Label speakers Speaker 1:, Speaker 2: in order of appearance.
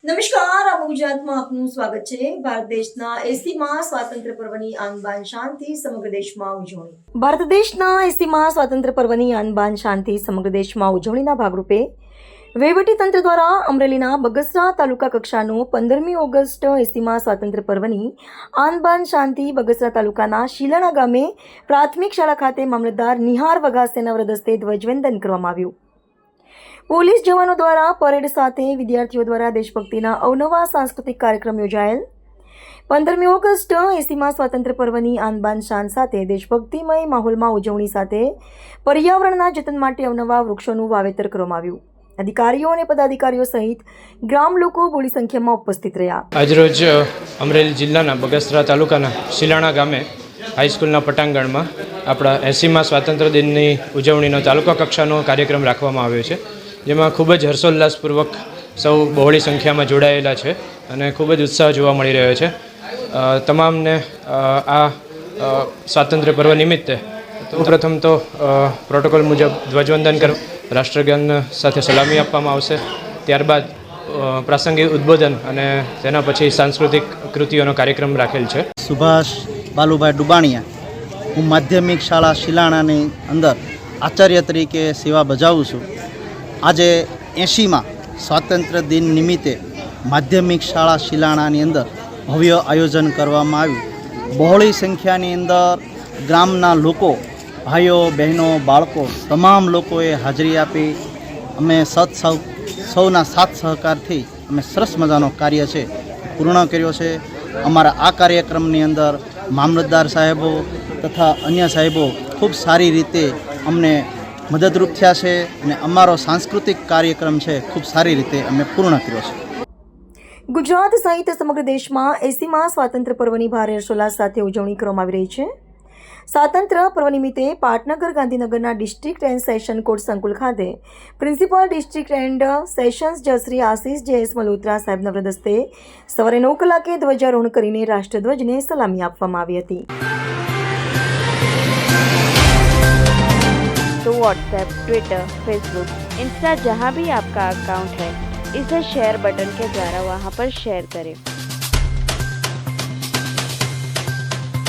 Speaker 1: નમસ્કાર, આ ગુજરાતમાં આપનું સ્વાગત છે। ભારત દેશના 80મા સ્વાતંત્ર્ય પર્વની આન-બાન શાનથી સમગ્ર દેશમાં ઉજવણી। ભારત દેશના 80મા સ્વાતંત્ર્ય પર્વની આન-બાન શાનથી સમગ્ર દેશમાં ઉજવણીના ભાગરૂપે વહીવટીતંત્ર દ્વારા અમરેલીના બગસરા તાલુકા કક્ષાનું 15મી ઓગસ્ટ 80મા સ્વાતંત્ર્ય પર્વની આન-બાન શાનથી બગસરા તાલુકાના શિલાણા ગામે પ્રાથમિક શાળા ખાતે મામલતદાર નિહાર વઘાસેના વરદ હસ્તે ધ્વજવંદન કરવામાં આવ્યું। પોલીસ જવાનો દ્વારા પરેડ સાથે વિદ્યાર્થીઓ દ્વારા દેશભક્તિના અવનવા સાંસ્કૃતિક કાર્યક્રમ યોજાયેલ। 15મી ઓગસ્ટ 80મા સ્વાતંત્ર્ય પર્વની આન-બાન શાન સાથે દેશભક્તિમય માહોલમાં ઉજવણી સાથે પર્યાવરણના જતન માટે અવનવા વૃક્ષોનું વાવેતર કરવામાં આવ્યું। અધિકારીઓ અને પદાધિકારીઓ સહિત ગ્રામ લોકો મોટી સંખ્યામાં ઉપસ્થિત રહ્યા।
Speaker 2: આજરોજ અમરેલી જિલ્લાના બગસરા તાલુકાના શિલાણા ગામે હાઈસ્કૂલના પટાંગણમાં આપણા 80મા સ્વાતંત્ર્ય દિનની ઉજવણીનો તાલુકા કક્ષાનો કાર્યક્રમ રાખવામાં આવ્યો છે, જેમાં ખૂબ જ હર્ષોલ્લાસપૂર્વક સૌ બહોળી સંખ્યામાં જોડાયેલા છે અને ખૂબ જ ઉત્સાહ જોવા મળી રહ્યો છે। તમામને આ સ્વાતંત્ર્ય પર્વ નિમિત્તે પ્રથમ તો પ્રોટોકોલ મુજબ ધ્વજવંદન રાષ્ટ્રગાન સાથે સલામી આપવામાં આવશે। ત્યારબાદ પ્રાસંગિક ઉદ્બોધન અને તેના પછી સાંસ્કૃતિક કૃતિઓનો કાર્યક્રમ રાખેલ છે।
Speaker 3: સુભાષ બાલુભાઈ ડુબાણિયા, હું માધ્યમિક શાળા શિલાણાની અંદર આચાર્ય તરીકે સેવા બજાવું છું। આજે 80મા સ્વાતંત્ર્ય દિન નિમિત્તે માધ્યમિક શાળા શિલાણાની અંદર ભવ્ય આયોજન કરવામાં આવ્યું। બહોળી સંખ્યાની અંદર ગ્રામના લોકો, ભાઈઓ બહેનો, બાળકો તમામ લોકોએ હાજરી આપી। અમે સૌના સાથ સહકારથી અમે સરસ મજાનો કાર્ય છે પૂર્ણ કર્યો છે। અમારા આ કાર્યક્રમની અંદર મામલતદાર સાહેબો તથા અન્ય સાહેબો ખૂબ સારી રીતે અમને મદદરૂપ થયા છે અને અમારો સાંસ્કૃતિક કાર્યક્રમ છે ખૂબ સારી રીતે અમે પૂર્ણ કર્યો છે।
Speaker 1: ગુજરાત સહિત સમગ્ર દેશમાં 80મા સ્વાતંત્ર્ય પર્વની ભારે હર્ષોલ્લાસ સાથે ઉજવણી કરવામાં આવી રહી છે। સ્વાતંત્ર્ય પર્વ નિમિત્તે પાટનગર ગાંધીનગરના ડિસ્ટ્રિક્ટ એન્ડ સેશન કોર્ટ સંકુલ ખાતે પ્રિન્સિપલ ડિસ્ટ્રિક્ટ એન્ડ સેશન્સ જજ શ્રી આશિષ જે.એસ. મલ્હોત્રા સાહેબના વરદ હસ્તે સવારે 9 કલાકે ધ્વજારોહણ કરીને રાષ્ટ્રધ્વજને સલામી આપવામાં આવી હતી।
Speaker 4: तो व्हाट्सएप, ट्विटर, फेसबुक, इंस्टा जहाँ भी आपका अकाउंट है, इसे शेयर बटन के द्वारा वहाँ पर शेयर करें।